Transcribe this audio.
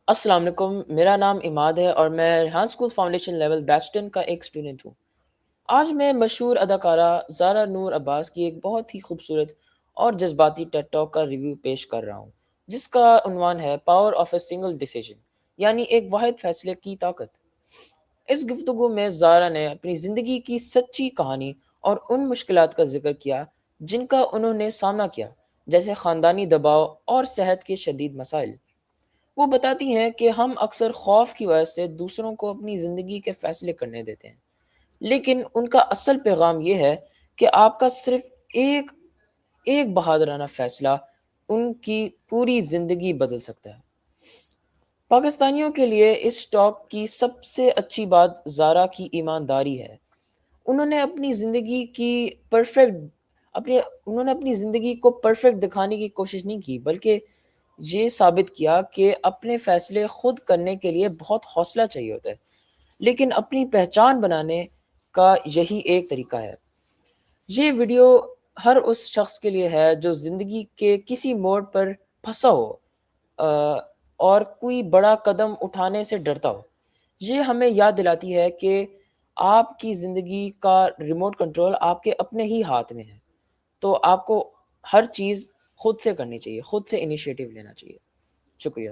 السلام علیکم، میرا نام عماد ہے اور میں ریحان اسکول فاؤنڈیشن لیول بیسٹن کا ایک اسٹوڈنٹ ہوں۔ آج میں مشہور اداکارہ زارا نور عباس کی ایک بہت ہی خوبصورت اور جذباتی ٹیڈ ٹاک کا ریویو پیش کر رہا ہوں، جس کا عنوان ہے power of a single decision, یعنی ایک واحد فیصلے کی طاقت۔ اس گفتگو میں زارا نے اپنی زندگی کی سچی کہانی اور ان مشکلات کا ذکر کیا جن کا انہوں نے سامنا کیا، جیسے خاندانی دباؤ اور صحت کے شدید مسائل۔ وہ بتاتی ہیں کہ ہم اکثر خوف کی وجہ سے دوسروں کو اپنی زندگی کے فیصلے کرنے دیتے ہیں، لیکن ان کا اصل پیغام یہ ہے کہ آپ کا صرف ایک ایک بہادرانہ فیصلہ ان کی پوری زندگی بدل سکتا ہے۔ پاکستانیوں کے لیے اس ٹاک کی سب سے اچھی بات زارا کی ایمانداری ہے۔ انہوں نے اپنی زندگی کی پرفیکٹ انہوں نے اپنی زندگی کو پرفیکٹ دکھانے کی کوشش نہیں کی، بلکہ یہ ثابت کیا کہ اپنے فیصلے خود کرنے کے لیے بہت حوصلہ چاہیے ہوتا ہے، لیکن اپنی پہچان بنانے کا یہی ایک طریقہ ہے۔ یہ ویڈیو ہر اس شخص کے لیے ہے جو زندگی کے کسی موڑ پر پھنسا ہو اور کوئی بڑا قدم اٹھانے سے ڈرتا ہو۔ یہ ہمیں یاد دلاتی ہے کہ آپ کی زندگی کا ریموٹ کنٹرول آپ کے اپنے ہی ہاتھ میں ہے، تو آپ کو ہر چیز خود سے کرنی چاہیے، خود سے انیشیٹو لینا چاہیے۔ شکریہ۔